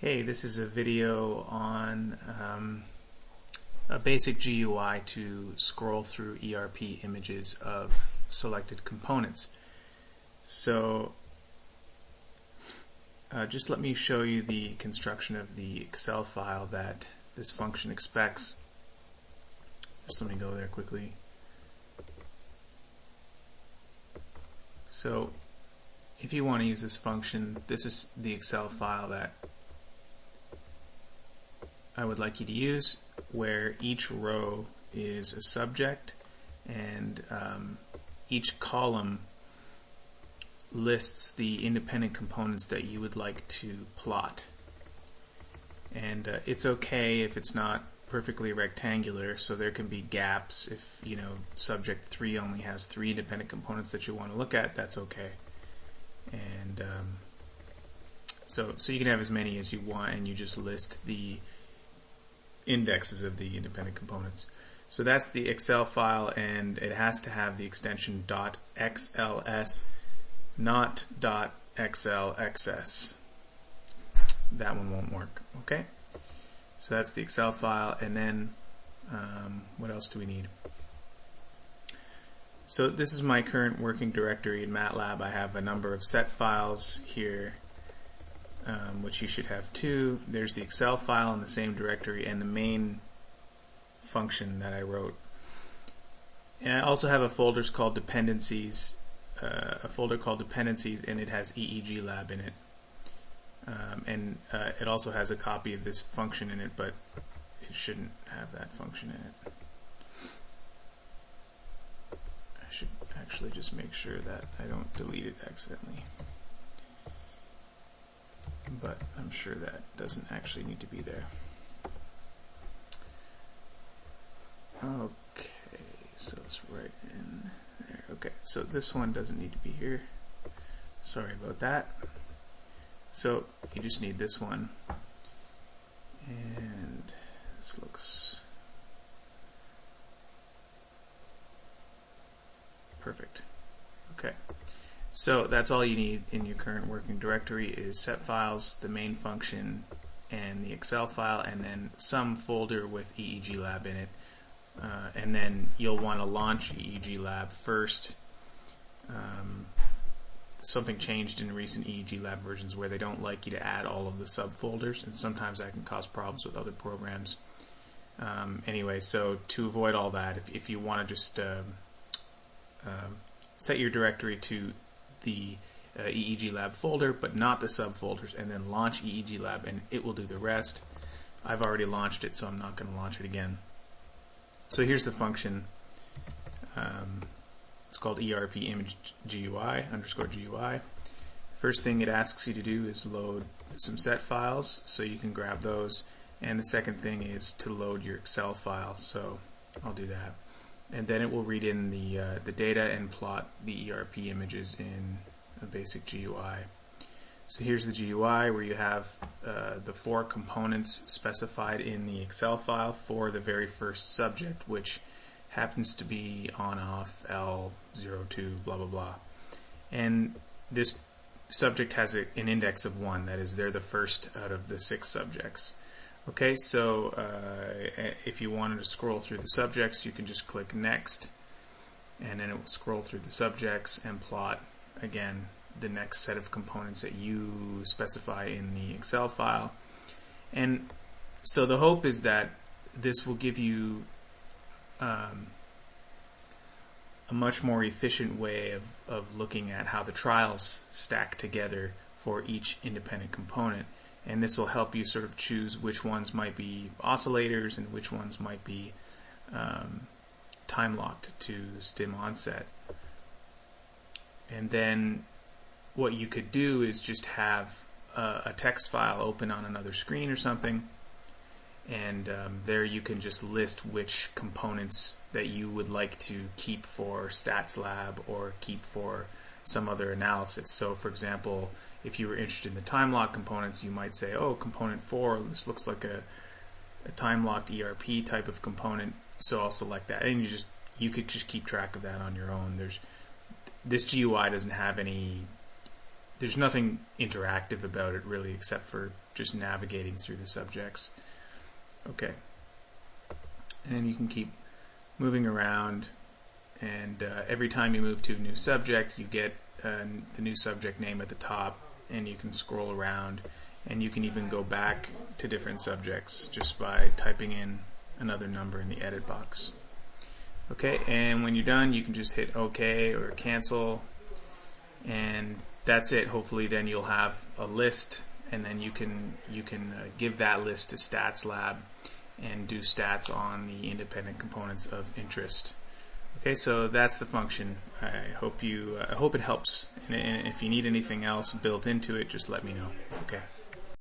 Hey, this is a video on a basic GUI to scroll through ERP images of selected components. So just let me show you the construction of the Excel file that this function expects. Just let me go there quickly. So if you want to use this function, this is the Excel file that I would like you to use, where each row is a subject and each column lists the independent components that you would like to plot. And it's okay if it's not perfectly rectangular, so there can be gaps. If subject 3 only has 3 independent components that you want to look at, that's okay. And so you can have as many as you want, and you just list the indexes of the independent components. So that's the Excel file, and it has to have the extension .xls, not .xlxs. That one won't work. Okay, so that's the Excel file, and then what else do we need? So this is my current working directory in MATLAB. I have a number of set files here, which you should have too. There's the Excel file in the same directory and the main function that I wrote. And I also have a folder called dependencies, and it has eeglab in it. It also has a copy of this function in it, but it shouldn't have that function in it. I should actually just make sure that I don't delete it accidentally. But I'm sure that doesn't actually need to be there. Okay, so it's right in there. Okay, so this one doesn't need to be here. Sorry about that. So you just need this one. And this looks perfect. Okay. So that's all you need in your current working directory is set files, the main function, and the Excel file, and then some folder with eeglab in it. And then you'll want to launch eeglab first. Something changed in recent eeglab versions where they don't like you to add all of the subfolders, and sometimes that can cause problems with other programs. Anyway, so to avoid all that, if you want to just set your directory to the eeglab folder, but not the subfolders, and then launch eeglab, and it will do the rest. I've already launched it, so I'm not going to launch it again. So here's the function. It's called erpimage GUI _GUI. First thing it asks you to do is load some set files, so you can grab those. And the second thing is to load your Excel file, so I'll do that. And then it will read in the data and plot the ERP images in a basic GUI. So here's the GUI where you have the 4 components specified in the Excel file for the very first subject, which happens to be on off L02 blah blah blah. And this subject has an index of 1, that is, they're the first out of the 6 subjects. Okay, so if you wanted to scroll through the subjects, you can just click Next, and then it will scroll through the subjects and plot, again, the next set of components that you specify in the Excel file. And so the hope is that this will give you a much more efficient way of looking at how the trials stack together for each independent component. And this will help you sort of choose which ones might be oscillators and which ones might be time locked to stim onset. And then what you could do is just have a text file open on another screen or something, and there you can just list which components that you would like to keep for Stats Lab or keep for some other analysis. So for example, if you were interested in the time lock components, you might say, oh, component 4, this looks like a time locked ERP type of component, so I'll select that. And you could just keep track of that on your own. This GUI doesn't have any there's nothing interactive about it really, except for just navigating through the subjects. Okay, and you can keep moving around, and every time you move to a new subject, you get the new subject name at the top, and you can scroll around, and you can even go back to different subjects just by typing in another number in the edit box. Okay, and when you're done, you can just hit OK or cancel, and that's it. Hopefully then you'll have a list, and then you can give that list to Stats Lab and do stats on the independent components of interest. Okay, so that's the function. I hope it helps, and if you need anything else built into it, just let me know. Okay.